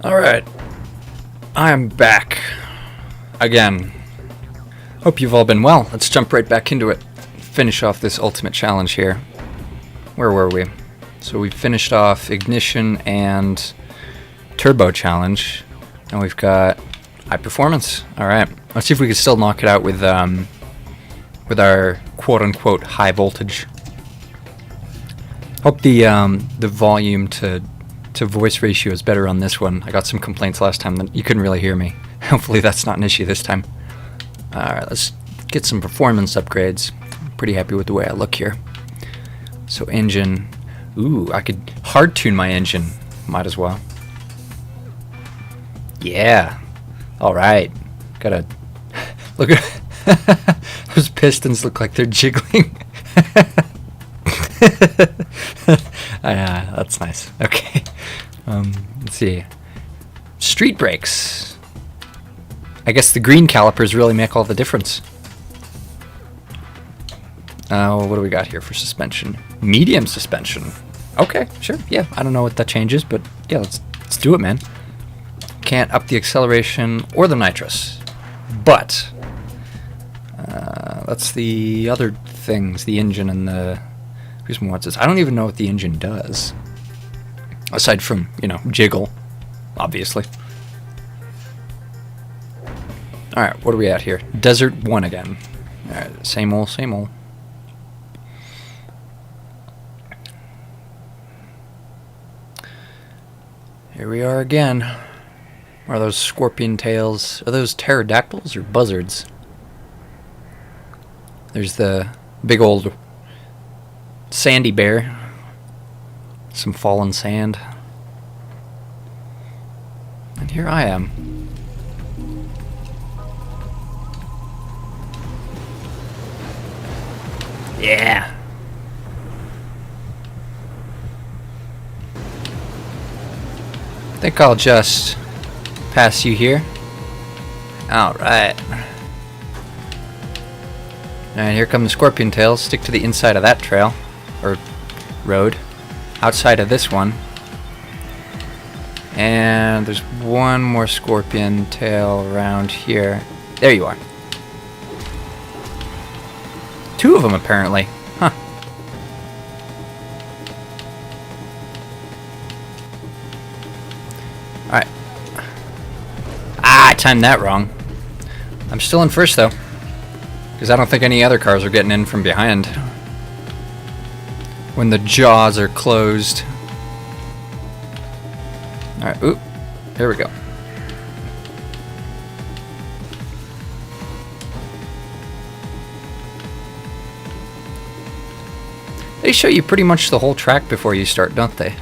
Alright, I'm back again. Hope you've all been well. Let's jump right back into it. Finish off this ultimate challenge here. Where were we? So we finished off Ignition and Turbo challenge. And we've got high performance. Alright, let's see if we can still knock it out with our quote-unquote high voltage. Hope the volume to voice ratio is better on this one. I got some complaints last time that you couldn't really hear me. Hopefully that's not an issue this time. Alright, let's get some performance upgrades. I'm pretty happy with the way I look here. So engine. Ooh, I could hard tune my engine. Might as well. Yeah. Alright. Gotta look at those pistons look like they're jiggling. That's nice. Okay. Let's see. Street brakes. I guess the green calipers really make all the difference. What do we got here for suspension? Medium suspension. Okay, sure. Yeah, I don't know what that changes, but yeah, let's do it, man. Can't up the acceleration or the nitrous, but that's the other things. The engine and the what's this? I don't even know what the engine does. Aside from, jiggle, obviously. Alright, what are we at here? Desert 1 again. Alright, same old, same old. Here we are again. Are those scorpion tails? Are those pterodactyls or buzzards? There's the big old sandy bear. Some fallen sand. And here I am. Yeah. I think I'll just pass you here. Alright. And here come the scorpion tails. Stick to the inside of that trail. Or road. Outside of this one. And there's one more scorpion tail around here. There you are. Two of them apparently. Huh. Alright. I timed that wrong. I'm still in first though. Because I don't think any other cars are getting in from behind. When the jaws are closed. Alright, oop. There we go. They show you pretty much the whole track before you start, don't they?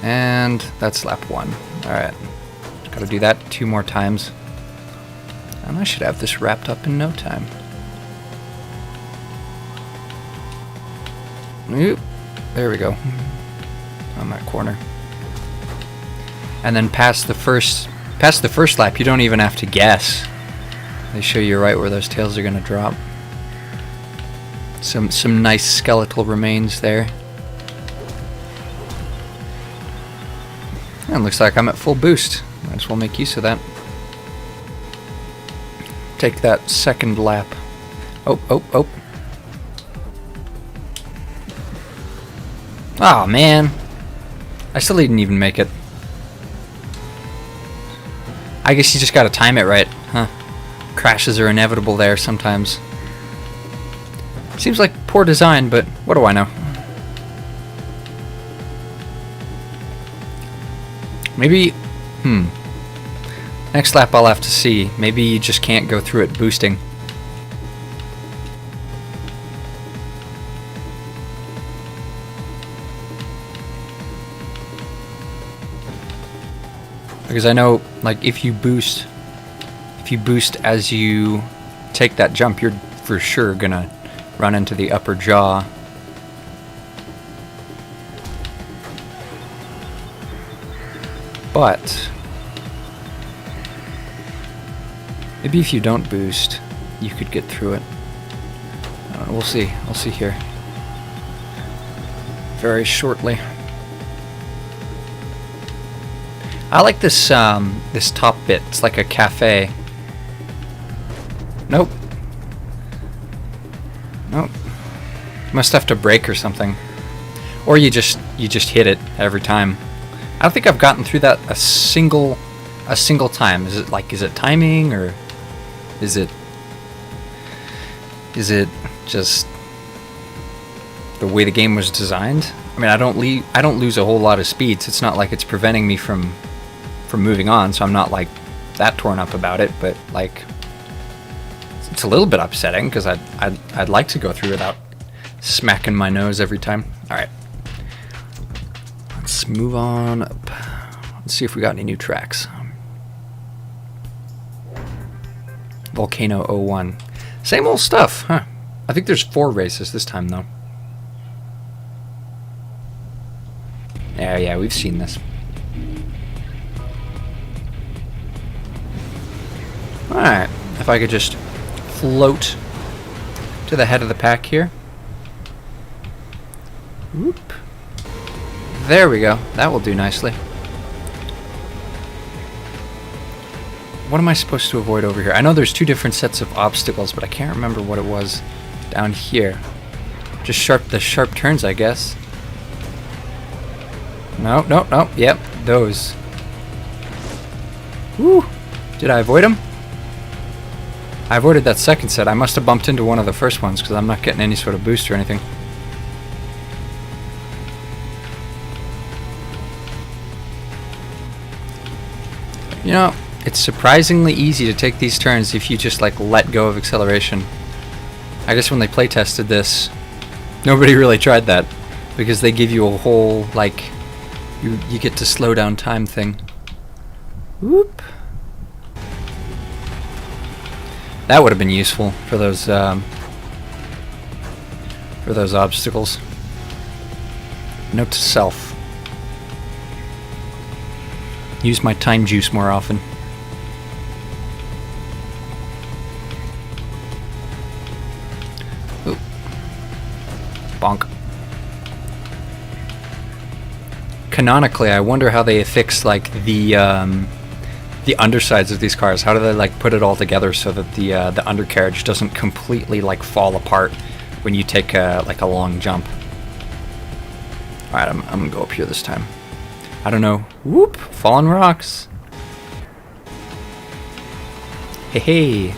And that's lap 1. Alright. Gotta do that 2 more times. And I should have this wrapped up in no time. Oop. There we go. On that corner. And then past the first lap, you don't even have to guess. They show you right where those tails are gonna drop. Some nice skeletal remains there. And looks like I'm at full boost. Might as well make use of that. Take that second lap. Oh. Oh man. I still didn't even make it. I guess you just gotta time it right, huh? Crashes are inevitable there sometimes. Seems like poor design, but what do I know? Maybe, next lap I'll have to see. Maybe you just can't go through it boosting. Because I know, like, if you boost as you take that jump, you're for sure gonna run into the upper jaw. But maybe if you don't boost, you could get through it. I don't know, we'll see. I'll see here. very shortly. I like this this top bit. It's like a cafe. Nope. Nope. Must have to brake or something. Or you just hit it every time. I don't think I've gotten through that a single time. Is it timing, or is it just the way the game was designed? I mean, I don't lose a whole lot of speeds. It's not like it's preventing me from moving on, so I'm not like that torn up about it, but like it's a little bit upsetting because I'd like to go through without smacking my nose every time. All right, let's move on up. Let's see if we got any new tracks. Volcano 01. Same old stuff, huh? I think there's 4 races this time though. Yeah, we've seen this. Alright, if I could just float to the head of the pack here. Whoop. There we go. That will do nicely. What am I supposed to avoid over here? I know there's 2 different sets of obstacles, but I can't remember what it was down here. Just the sharp turns, I guess. No. Yep, those. Woo! Did I avoid them? I avoided that second set. I must have bumped into one of the first ones because I'm not getting any sort of boost or anything. You know, it's surprisingly easy to take these turns if you just like let go of acceleration. I guess when they play tested this, nobody really tried that because they give you a whole like you get to slow down time thing. Whoop. That would have been useful for those obstacles. Note to self: use my time juice more often. Ooh. Bonk. Canonically, I wonder how they affix like the undersides of these cars. How do they like put it all together so that the undercarriage doesn't completely like fall apart when you take a long jump? All right, I'm gonna go up here this time. I don't know. Whoop! Fallen rocks. Hey.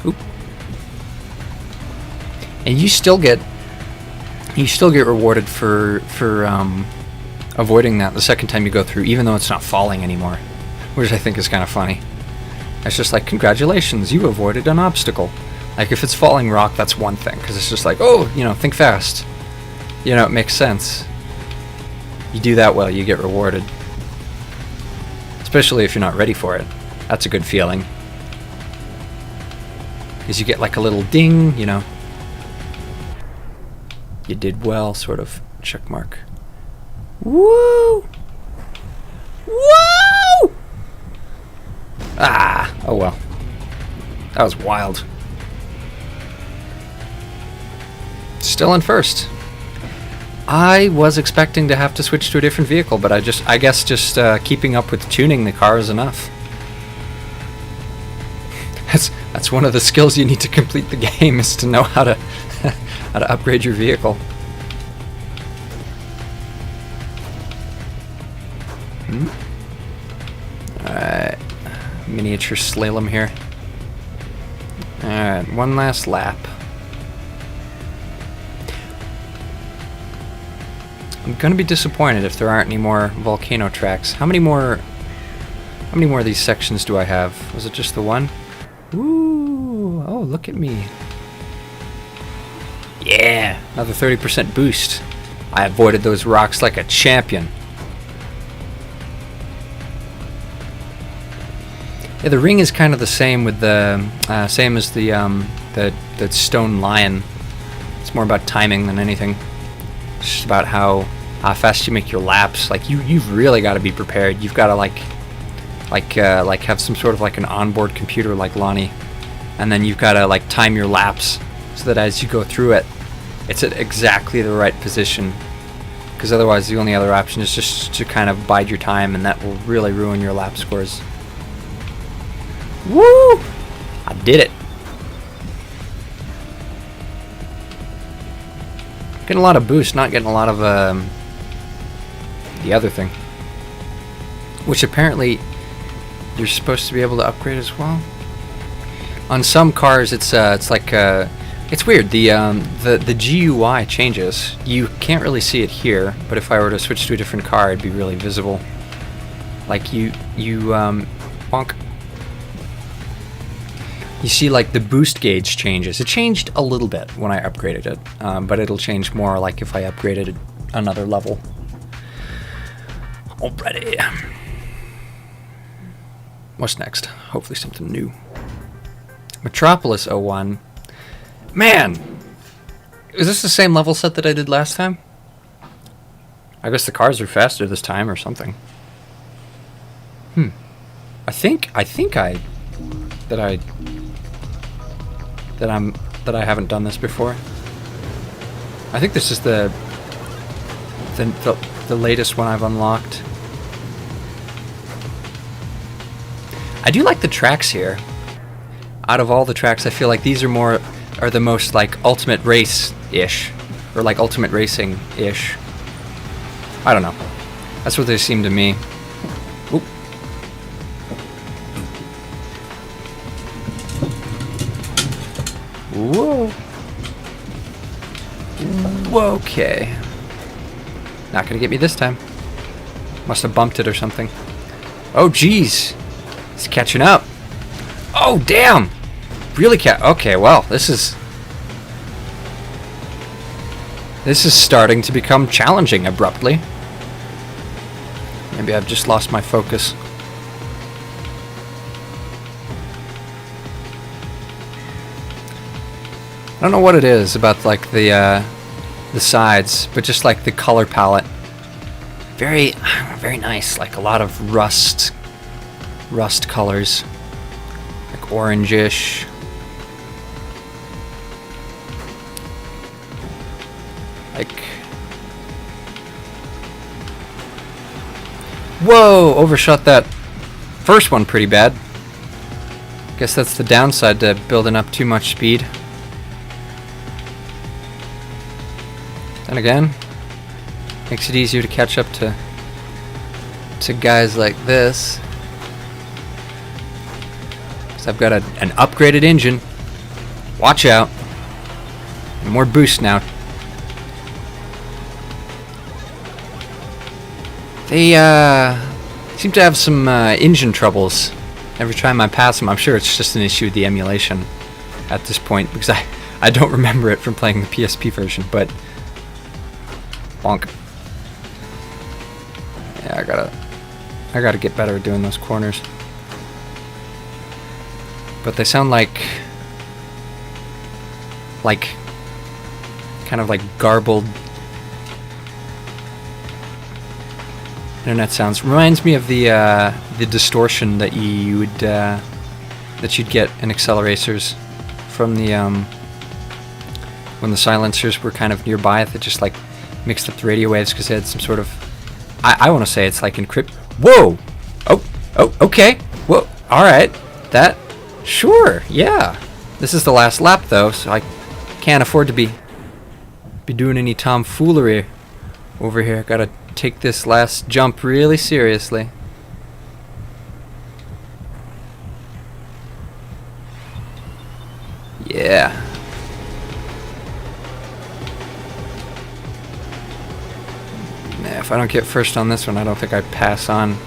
Oop. And you still get rewarded for avoiding that the second time you go through, even though it's not falling anymore, which I think is kind of funny. It's just like, congratulations, you avoided an obstacle. Like if it's falling rock, that's one thing, because it's just like, oh, you know, think fast. You know, it makes sense. You do that well, you get rewarded. Especially if you're not ready for it. That's a good feeling. Because you get like a little ding, you know. You did well, sort of check mark. Woo! Woo! Ah! Oh well. That was wild. Still in first. I was expecting to have to switch to a different vehicle, but I guess just keeping up with tuning the car is enough. That's one of the skills you need to complete the game, is to know how to how to upgrade your vehicle. Alright, miniature slalom here. Alright, one last lap. I'm gonna be disappointed if there aren't any more volcano tracks. How many more of these sections do I have? Was it just the one? Ooh, oh, look at me. Yeah, another 30% boost. I avoided those rocks like a champion. Yeah, the ring is kind of the same with the same as the stone lion. It's more about timing than anything. It's just about how fast you make your laps. Like you've really got to be prepared. You've got to like have some sort of like an onboard computer like Lonnie, and then you've got to like time your laps so that as you go through it, it's at exactly the right position. Because otherwise the only other option is just to kind of bide your time, and that will really ruin your lap scores. Woo! I did it. Getting a lot of boost, not getting a lot of the other thing. Which apparently you're supposed to be able to upgrade as well. On some cars it's like it's weird. The GUI changes. You can't really see it here, but if I were to switch to a different car, it'd be really visible. Like you bonk. You see, like, the boost gauge changes. It changed a little bit when I upgraded it, but it'll change more like if I upgraded another level. Alrighty. What's next? Hopefully something new. Metropolis 01. Man! Is this the same level set that I did last time? I guess the cars are faster this time or something. I think I haven't done this before. I think this is the latest one I've unlocked. I do like the tracks here. Out of all the tracks, I feel like these are the most like ultimate race-ish, or like ultimate racing-ish. I don't know. That's what they seem to me. Oop. Whoa. Okay. Not gonna get me this time. Must have bumped it or something. Oh, geez. It's catching up. Oh, damn. Really okay, well, this is starting to become challenging abruptly. Maybe I've just lost my focus. I don't know what it is about like the sides, but just like the color palette. Very nice, like a lot of rust colors. Like orangish. Like, whoa, overshot that first one pretty bad. Guess that's the downside to building up too much speed. Then again, makes it easier to catch up to guys like this. Because I've got an upgraded engine. Watch out. And more boost now. They seem to have some engine troubles every time I pass them. I'm sure it's just an issue with the emulation at this point, because I don't remember it from playing the PSP version, but bonk. Yeah, I gotta get better at doing those corners. But they sound like kind of like garbled internet sounds. Reminds me of the distortion that you'd get in accelerators from the when the silencers were kind of nearby, that just like mixed up the radio waves because they had some sort of, I want to say it's like encrypt. Whoa! Oh, okay. Whoa! All right. That, sure, yeah. This is the last lap though, so I can't afford to be doing any tomfoolery over here. Gotta take this last jump really seriously. Yeah. If I don't get first on this one, I don't think I'd pass on.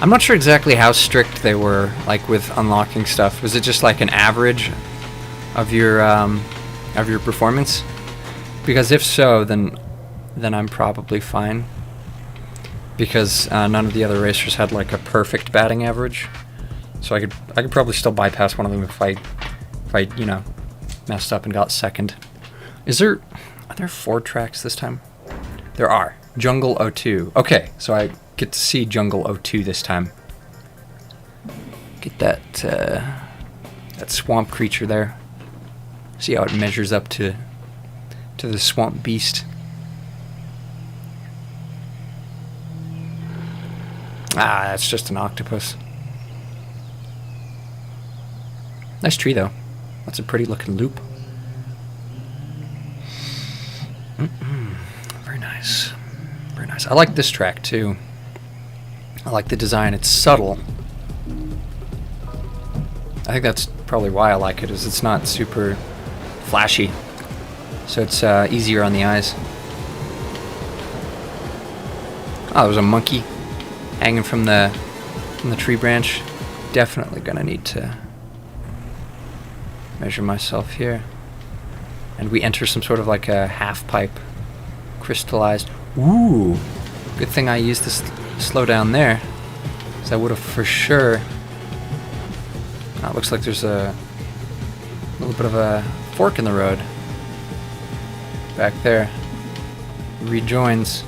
I'm not sure exactly how strict they were, like with unlocking stuff. Was it just like an average of your performance? Because if so, then I'm probably fine. Because none of the other racers had like a perfect batting average, so I could probably still bypass one of them if I messed up and got second. Are there 4 tracks this time? There are. Jungle 02. Okay, so I get to see Jungle 02 this time. Get that swamp creature there. See how it measures up to the swamp beast. Ah, that's just an octopus. Nice tree, though. That's a pretty looking loop. Very nice. Very nice. I like this track, too. I like the design. It's subtle. I think that's probably why I like it, is it's not super flashy. So it's easier on the eyes. Oh, there's a monkey hanging from the tree branch. Definitely gonna need to measure myself here. And we enter some sort of like a half pipe, crystallized. Ooh, good thing I used this slow down there, because I would have for sure. Oh, it looks like there's a little bit of a fork in the road back there. Rejoins.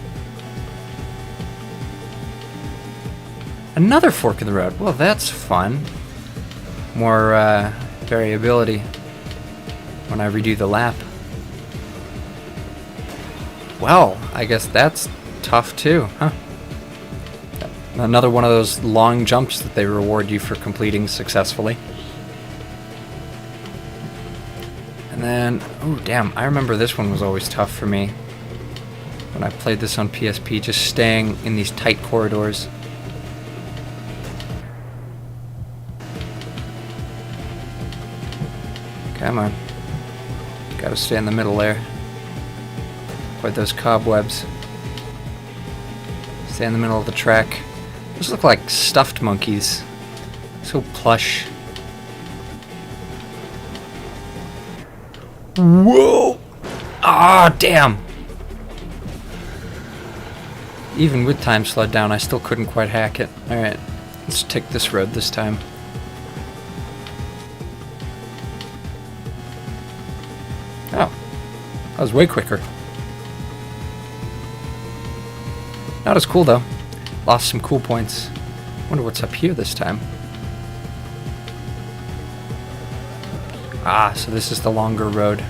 Another fork in the road. Well, that's fun. More variability when I redo the lap. Well, I guess that's tough too, huh? Another one of those long jumps that they reward you for completing successfully. And then, oh damn, I remember this one was always tough for me when I played this on PSP, just staying in these tight corridors. Come on. Gotta stay in the middle there. Avoid those cobwebs. Stay in the middle of the track. Those look like stuffed monkeys. So plush. Whoa! Ah, damn! Even with time slowed down, I still couldn't quite hack it. Alright, let's take this road this time. Oh, that was way quicker. Not as cool though. Lost some cool points. Wonder what's up here this time. Ah, so this is the longer road.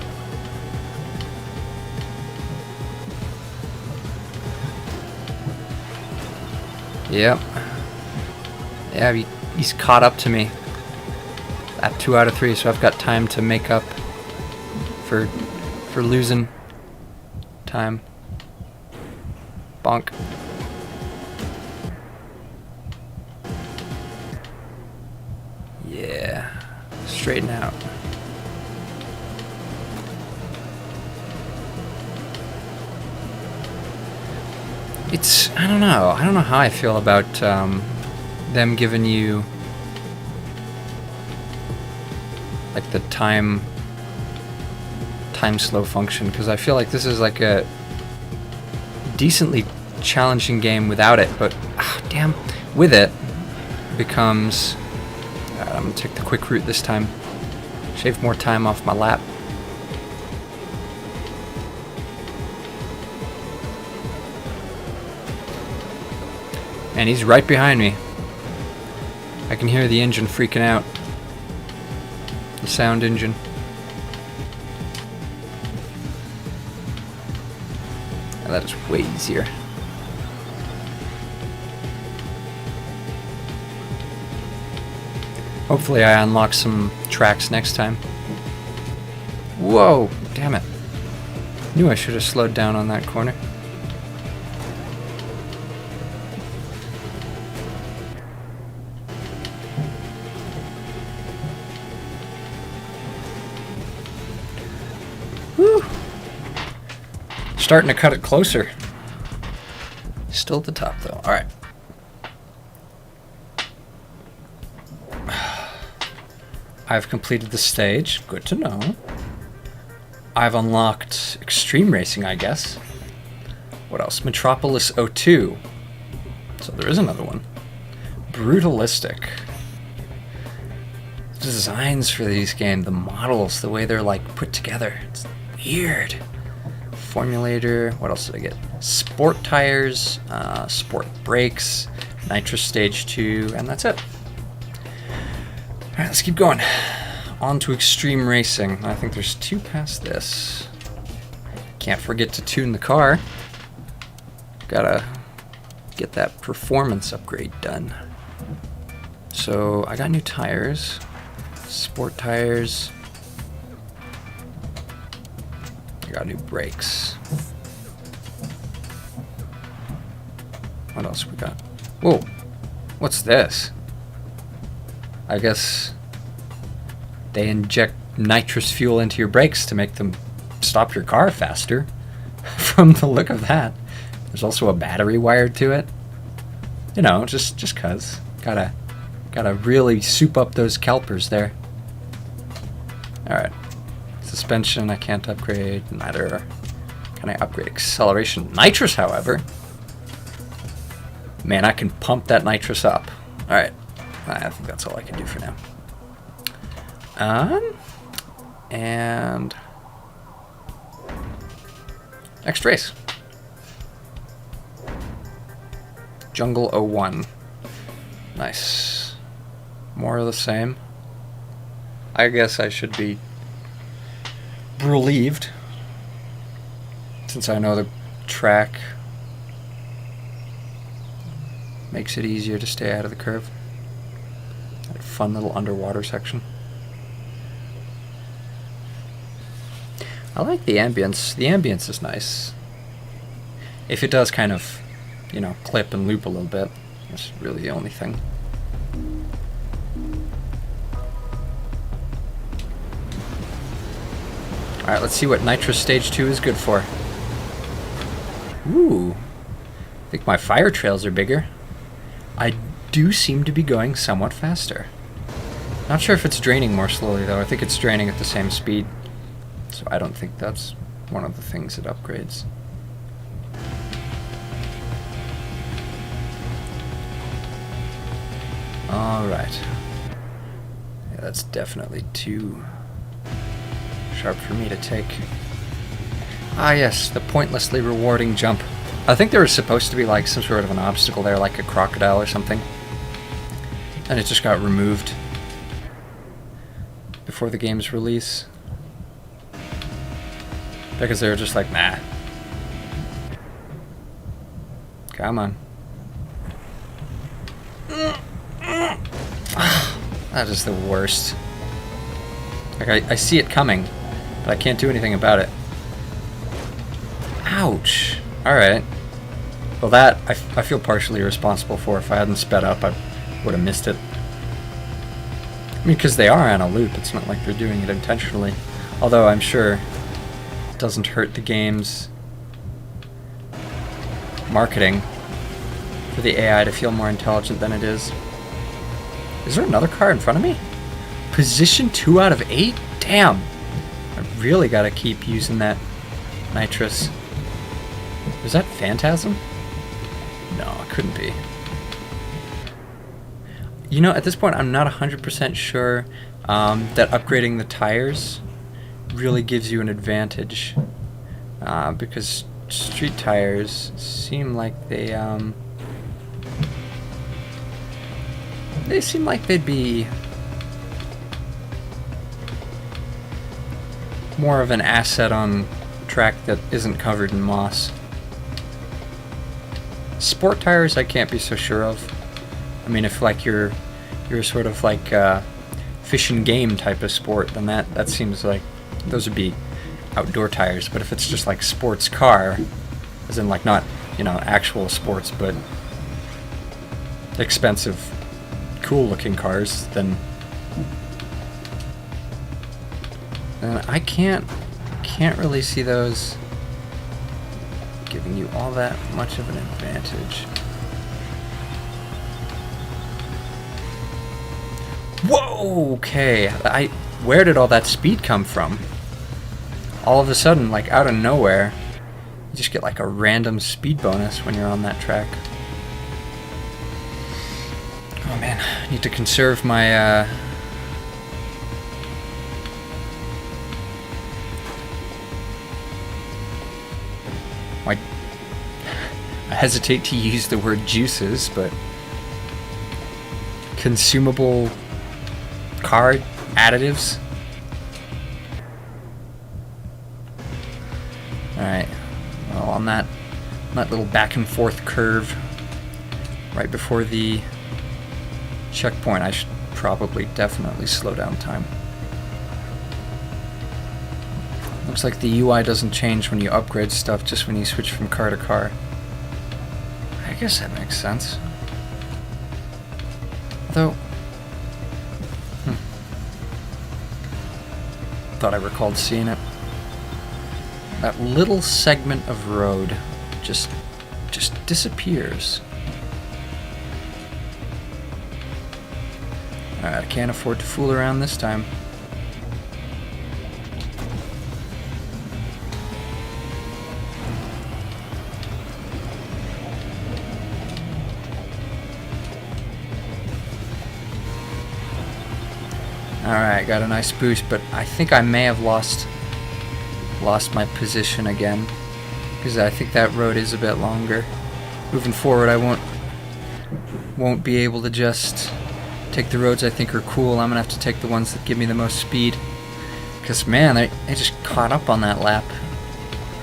Yep. Yeah, he's caught up to me. At 2 out of 3, so I've got time to make up for losing time. Bonk. Yeah. Straighten out. It's, I don't know how I feel about them giving you like the time slow function, because I feel like this is like a decently challenging game without it, but damn, with it becomes I'm gonna take the quick route this time, shave more time off my lap. And he's right behind me. I can hear the engine freaking out. The sound engine. Now that is way easier. Hopefully I unlock some tracks next time. Whoa, damn it. Knew I should have slowed down on that corner. Whew. Starting to cut it closer. Still at the top though. Alright. I've completed the stage. Good to know. I've unlocked Extreme Racing, I guess. What else? Metropolis 02. So there is another one. Brutalistic. The designs for these games, the models, the way they're like put together. It's weird. Formulator. What else did I get? Sport tires, sport brakes, Nitro Stage 2, and that's it. Alright, let's keep going. On to extreme racing. I think there's 2 past this. Can't forget to tune the car. Gotta get that performance upgrade done. So I got new tires. Sport tires. I got new brakes. What else we got? Whoa, what's this? I guess they inject nitrous fuel into your brakes to make them stop your car faster. From the look of that. There's also a battery wired to it. You know, just cuz. Gotta really soup up those calipers there. Alright. Suspension I can't upgrade. Neither can I upgrade acceleration. Nitrous, however. Man, I can pump that nitrous up. Alright. I think that's all I can do for now. And next race. Jungle 01. Nice. More of the same. I guess I should be relieved, since I know the track makes it easier to stay out of the curve. That fun little underwater section. I like the ambience. The ambience is nice. If it does kind of, you know, clip and loop a little bit, that's really the only thing. Alright, let's see what Nitrous Stage 2 is good for. Ooh. I think my fire trails are bigger. I do seem to be going somewhat faster. Not sure if it's draining more slowly, though. I think it's draining at the same speed. So I don't think that's one of the things it upgrades. Alright. Yeah, that's definitely too sharp for me to take. Ah yes, the pointlessly rewarding jump. I think there was supposed to be like some sort of an obstacle there, like a crocodile or something. And it just got removed before the game's release. Because they were just like, nah. Come on. That is the worst. Like, I see it coming, but I can't do anything about it. Ouch. Alright. Well, that I feel partially responsible for. If I hadn't sped up, I would have missed it. I mean, because they are on a loop. It's not like they're doing it intentionally. Although I'm sure it doesn't hurt the game's marketing for the AI to feel more intelligent than it is. Is there another car in front of me? Position 2 out of 8? Damn! I really gotta keep using that nitrous. Was that Phantasm? No, it couldn't be. You know, at this point, I'm not 100% sure that upgrading the tires really gives you an advantage. Because street tires seem like they seem like they'd be more of an asset on track that isn't covered in moss. Sport tires I can't be so sure of. I mean, if like you're sort of like fish and game type of sport, then that seems like those would be outdoor tires. But if it's just like sports car, as in like not, you know, actual sports, but expensive, cool looking cars, then I can't really see those giving you all that much of an advantage. Whoa, okay. Where did all that speed come from? All of a sudden, like out of nowhere, you just get like a random speed bonus when you're on that track. Oh man, I need to conserve my I hesitate to use the word juices, but consumable car additives. Alright. Well, on that little back and forth curve right before the checkpoint, I should probably definitely slow down time. Looks like the UI doesn't change when you upgrade stuff, just when you switch from car to car. I guess that makes sense. Although, thought I recalled seeing it. That little segment of road just disappears. Alright, I can't afford to fool around this time. Alright, got a nice boost, but I think I may have lost my position again, because I think that road is a bit longer. Moving forward, I won't be able to just take the roads I think are cool. I'm gonna have to take the ones that give me the most speed, because man, I just caught up on that lap,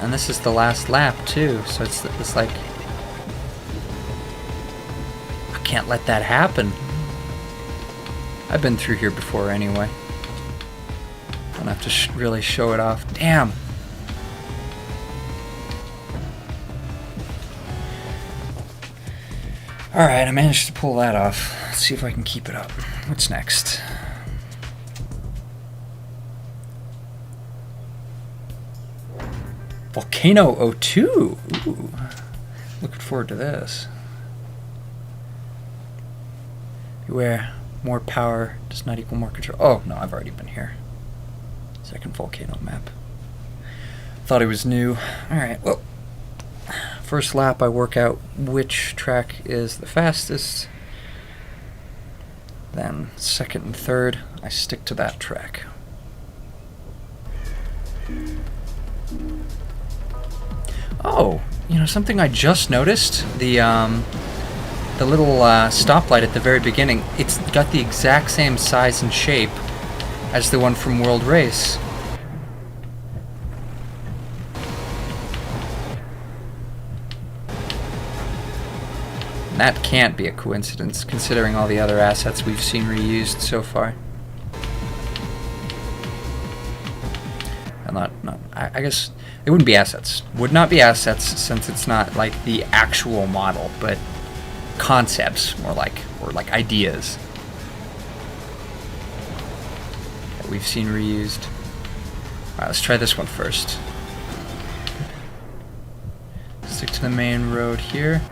and this is the last lap too, so it's like I can't let that happen. I've been through here before anyway. Don't have to really show it off. Damn! Alright, I managed to pull that off. Let's see if I can keep it up. What's next? Volcano 02! Ooh. Looking forward to this. Beware. More power does not equal more control. Oh, no, I've already been here. Second volcano map. Thought it was new. Alright, well, first lap I work out which track is the fastest. Then second and third, I stick to that track. Oh, you know, something I just noticed? The little stoplight at the very beginning, it's got the exact same size and shape as the one from World Race. That can't be a coincidence, considering all the other assets we've seen reused so far. I guess it wouldn't be assets. Would not be assets, since it's not like the actual model, but concepts, or like ideas that we've seen reused. Alright, let's try this one first. Stick to the main road here.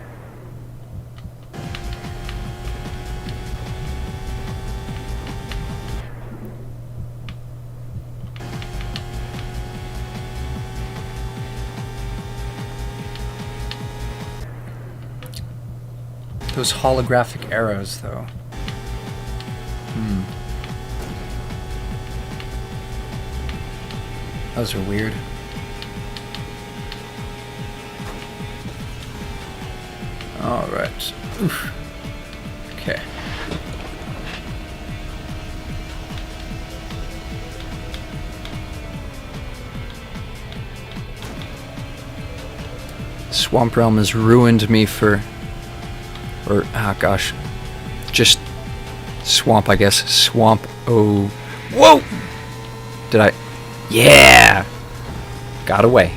Those holographic arrows, though. Those are weird. Alright. Oof. Okay. Swamp Realm has ruined me for... Or, oh gosh, just swamp, I guess. Swamp. Oh, whoa! Did I? Yeah, got away.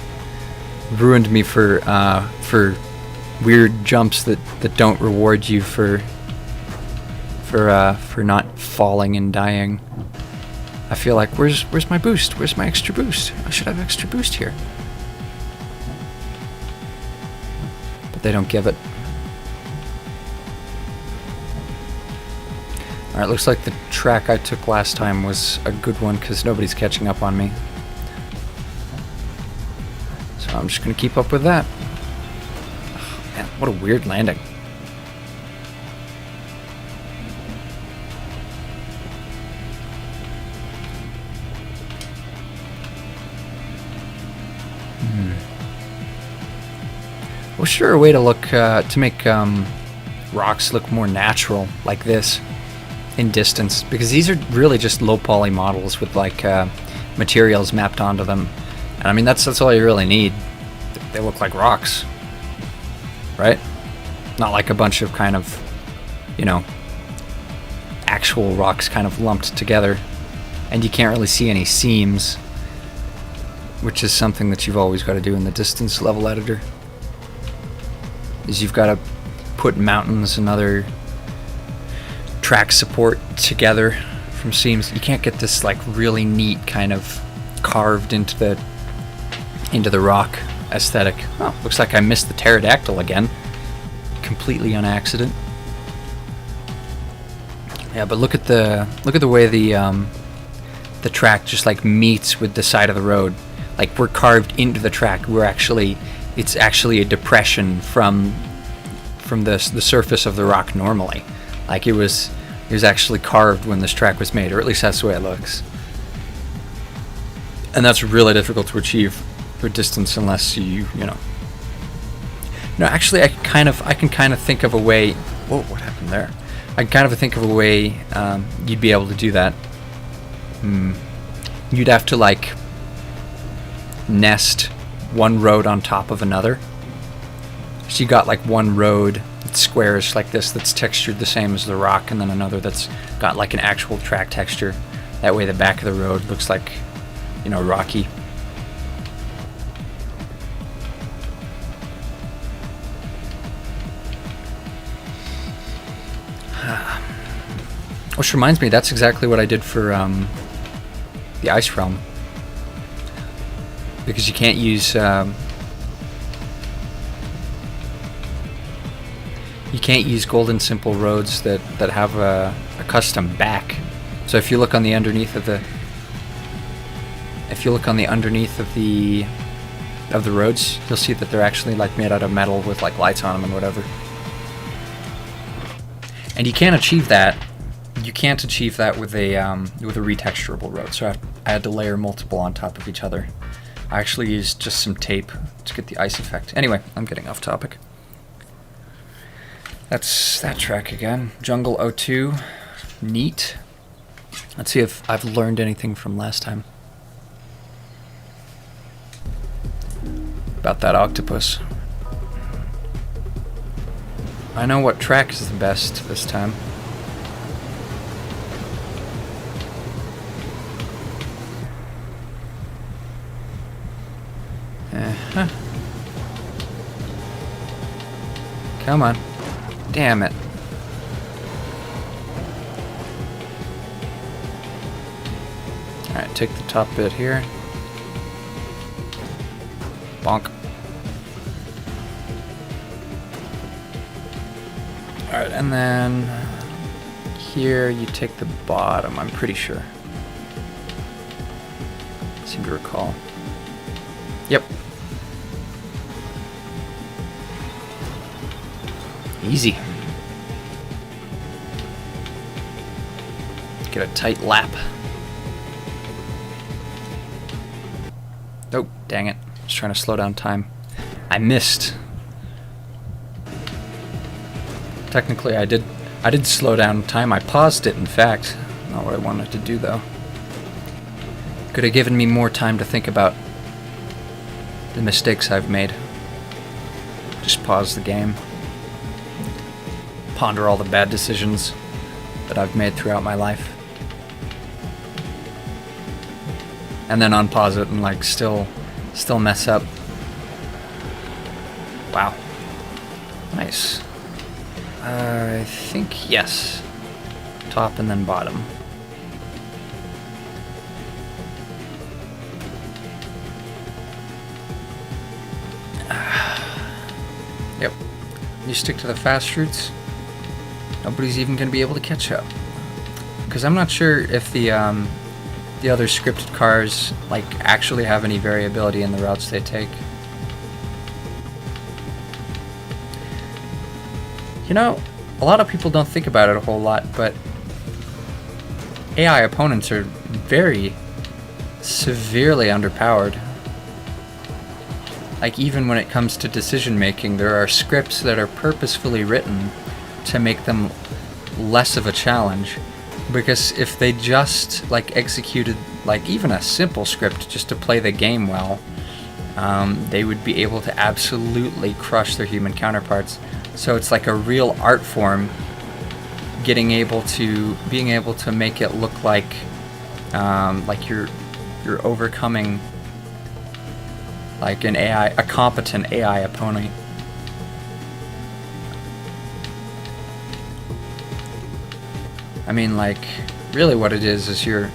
Ruined me for weird jumps that don't reward you for not falling and dying. I feel like where's my boost? Where's my extra boost? I should have extra boost here, but they don't give it. Alright, looks like the track I took last time was a good one, because nobody's catching up on me. So I'm just going to keep up with that. Oh, man, what a weird landing. Well, sure, a way to look, to make rocks look more natural, like this. In distance, because these are really just low poly models with like materials mapped onto them, and I mean that's all you really need. they look like rocks, right? Not like a bunch of kind of, you know, actual rocks kind of lumped together. And you can't really see any seams, which is something that you've always got to do in the distance level editor. Is you've got to put mountains and other track support together from seams. You can't get this like really neat kind of carved into the rock aesthetic. Oh, looks like I missed the pterodactyl again. Completely on accident. Yeah, but look at the way the track just like meets with the side of the road. Like we're carved into the track. It's actually a depression from the surface of the rock normally. Like it was actually carved when this track was made, or at least that's the way it looks. And that's really difficult to achieve for distance unless you know. No, actually, I can kind of think of a way. Whoa, what happened there? I can kind of think of a way you'd be able to do that. You'd have to like nest one road on top of another. So you got like one road that's squarish like this, that's textured the same as the rock, and then another that's got like an actual track texture. That way the back of the road looks like, you know, rocky. Which reminds me, that's exactly what I did for the Ice Realm. Because you can't use golden simple roads that have a custom back. So if you look on the underneath of the roads, you'll see that they're actually like made out of metal with like lights on them and whatever. And you can't achieve that. You can't achieve that with a retexturable road. So I had to layer multiple on top of each other. I actually used just some tape to get the ice effect. Anyway, I'm getting off topic. That's that track again. Jungle 02. Neat. Let's see if I've learned anything from last time. About that octopus. I know what track is the best this time. Uh-huh. Come on. Damn it. Alright, take the top bit here. Bonk. Alright, and then here you take the bottom, I'm pretty sure. I seem to recall. Yep. Easy. Get a tight lap. Oh, dang it. I was trying to slow down time. I missed. Technically, I did slow down time. I paused it, in fact. Not what I wanted to do, though. Could have given me more time to think about the mistakes I've made. Just pause the game. Ponder all the bad decisions that I've made throughout my life. And then unpause it and like still mess up. Wow. Nice. I think yes. Top and then bottom. Yep. You stick to the fast routes, nobody's even going to be able to catch up. Because I'm not sure if the other scripted cars like actually have any variability in the routes they take. You know, a lot of people don't think about it a whole lot, but AI opponents are very severely underpowered. Like, even when it comes to decision making, there are scripts that are purposefully written to make them less of a challenge. Because if they just like executed like even a simple script just to play the game well, they would be able to absolutely crush their human counterparts. So it's like a real art form, being able to make it look like you're overcoming like a competent AI opponent. I mean, like, really what it is you're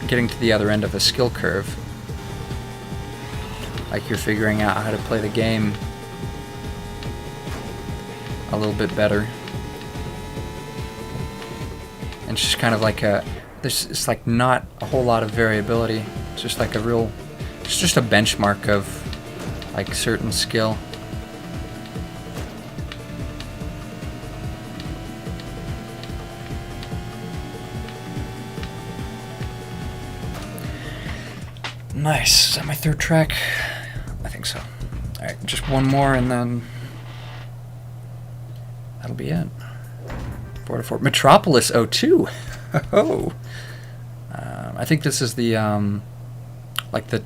getting to the other end of a skill curve. Like, you're figuring out how to play the game a little bit better. And it's just kind of like it's like not a whole lot of variability. It's just like it's just a benchmark of like certain skill. Nice. Is that my third track? I think so. Alright, just one more and then that'll be it. 4-4. Metropolis 02. Oh. I think this is the like the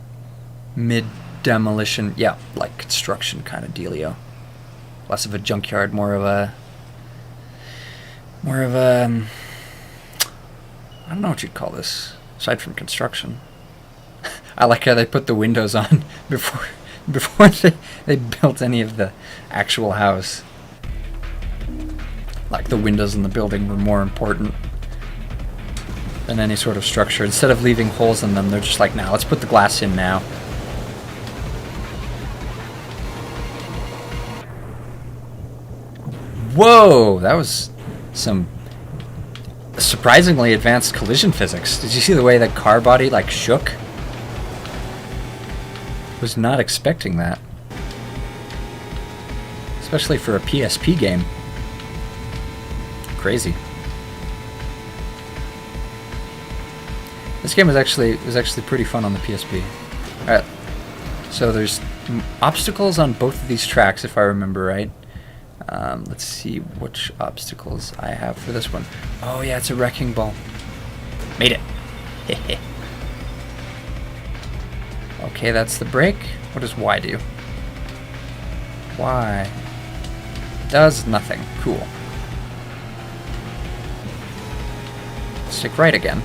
mid demolition, yeah, like construction kind of dealio. Less of a junkyard, more of a I don't know what you'd call this aside from construction. I like how they put the windows on before they built any of the actual house. Like the windows in the building were more important than any sort of structure. Instead of leaving holes in them, they're just like, nah, let's put the glass in now. Whoa, that was some surprisingly advanced collision physics. Did you see the way that car body like shook? Was not expecting that. Especially for a PSP game. Crazy. This game was actually pretty fun on the PSP. Alright. So there's obstacles on both of these tracks, if I remember right. Let's see which obstacles I have for this one. Oh yeah, it's a wrecking ball. Made it. Okay, that's the brake. What does Y do? Y does nothing. Cool. Stick right again.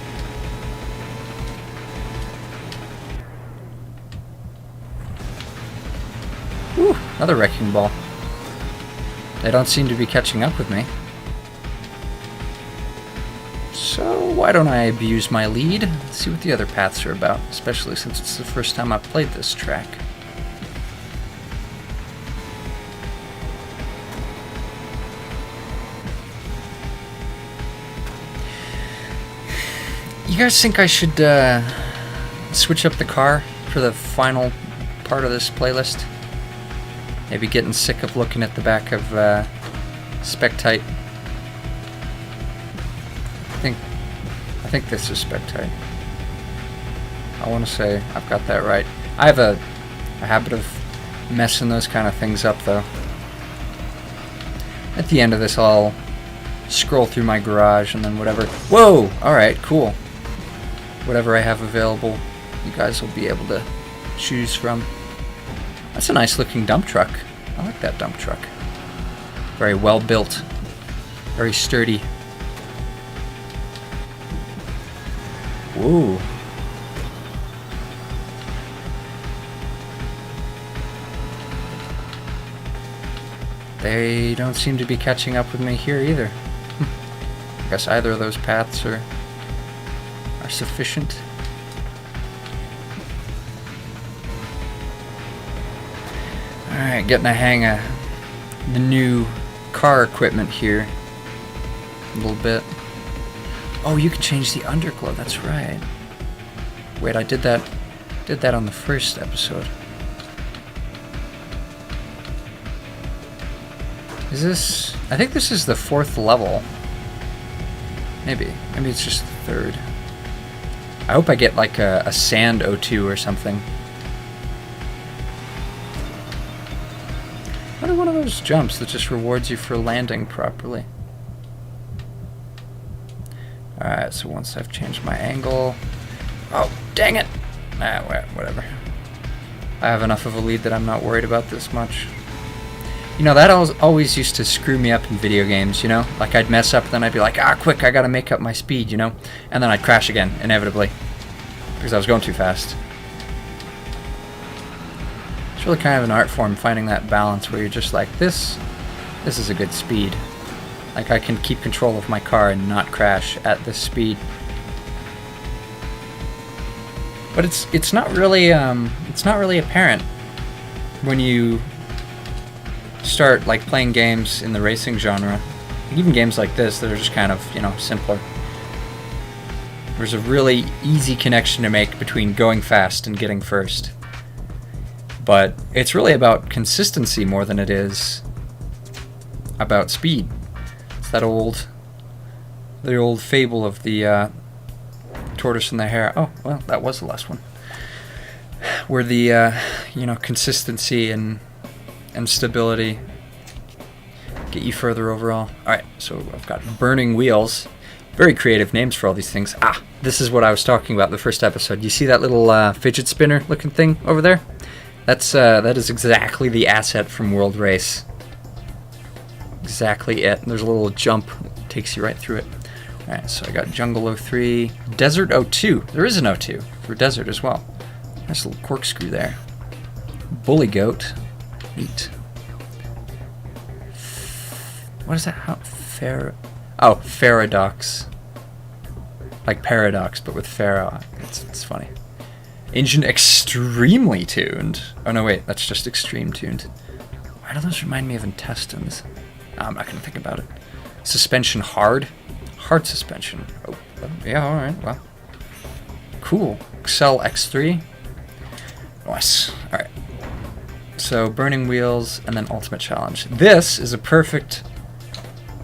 Whew, another wrecking ball. They don't seem to be catching up with me. So why don't I abuse my lead? Let's see what the other paths are about, especially since it's the first time I've played this track. You guys think I should switch up the car for the final part of this playlist? Maybe getting sick of looking at the back of Spectite. I think this is Spectite. I want to say I've got that right. I have a habit of messing those kind of things up, though. At the end of this, I'll scroll through my garage and then whatever. Whoa! Alright, cool. Whatever I have available, you guys will be able to choose from. That's a nice looking dump truck. I like that dump truck. Very well built. Very sturdy. Whoa. They don't seem to be catching up with me here either. I guess either of those paths are sufficient. Alright, getting a hang of the new car equipment here a little bit. Oh, you can change the underglow, that's right. Wait, I did that on the first episode. Is this... I think this is the 4th level. Maybe it's just the 3rd. I hope I get like a sand O2 or something. What are one of those jumps that just rewards you for landing properly? Alright, so once I've changed my angle... Oh, dang it! Ah, whatever. I have enough of a lead that I'm not worried about this much. You know, that always used to screw me up in video games, you know? Like, I'd mess up, then I'd be like, quick, I gotta make up my speed, you know? And then I'd crash again, inevitably. Because I was going too fast. It's really kind of an art form, finding that balance where you're just like, this is a good speed. Like, I can keep control of my car and not crash at this speed. But it's not really apparent when you start like playing games in the racing genre. Even games like this that are just kind of, you know, simpler. There's a really easy connection to make between going fast and getting first. But it's really about consistency more than it is about speed. It's that old fable of the tortoise and the hare. Oh, well, that was the last one. Where the you know, consistency and stability get you further overall. Alright, so I've got burning wheels. Very creative names for all these things. This is what I was talking about in the first episode. You see that little fidget spinner looking thing over there? That is exactly the asset from World Race. Exactly it. And there's a little jump that takes you right through it. Alright, so I got Jungle 03, Desert 02. There is an 02 for Desert as well. Nice little corkscrew there. Bully Goat. Neat. What is that? Paradox. Like Paradox, but with Pharaoh. It's funny. Engine extremely tuned. Oh no, wait, that's just extreme tuned. Why do those remind me of intestines? I'm not gonna think about it. Suspension hard. Hard suspension. Oh, yeah, alright, well. Cool. Excel X3. Nice. Alright. So, burning wheels, and then ultimate challenge. This is a perfect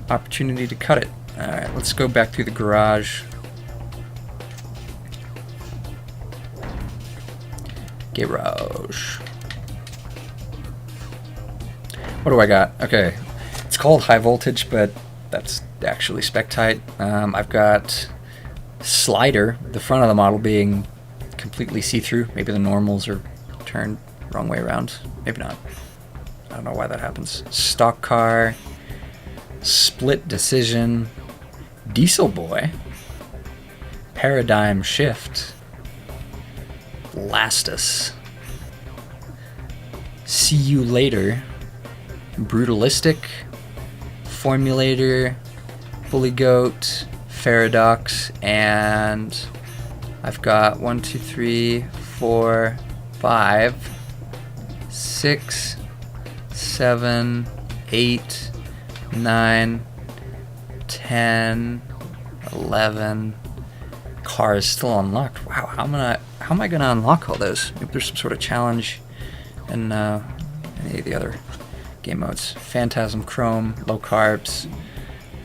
opportunity to cut it. Alright, let's go back through the garage. Garage. What do I got? Okay. It's called high voltage, but that's actually Spectite. I've got slider, the front of the model being completely see-through. Maybe the normals are turned wrong way around. Maybe not. I don't know why that happens. Stock car, split decision, diesel boy, paradigm shift, Lastus, see you later, brutalistic, formulator, bully goat, paradox, and I've got 1, 2, 3, 4, 5, 6, 7, 8, 9, 10, 11. Car is still unlocked. Wow, how am I gonna unlock all those? Maybe there's some sort of challenge in any of the other game modes. Phantasm Chrome, low carbs,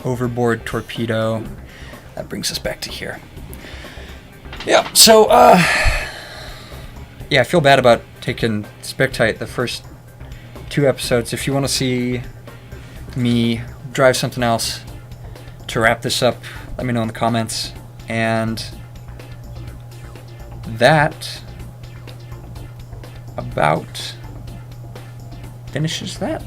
overboard torpedo. That brings us back to here. Yeah, so yeah, I feel bad about taking Spectite the first 2 episodes. If you want to see me drive something else to wrap this up, let me know in the comments. And that about finishes that.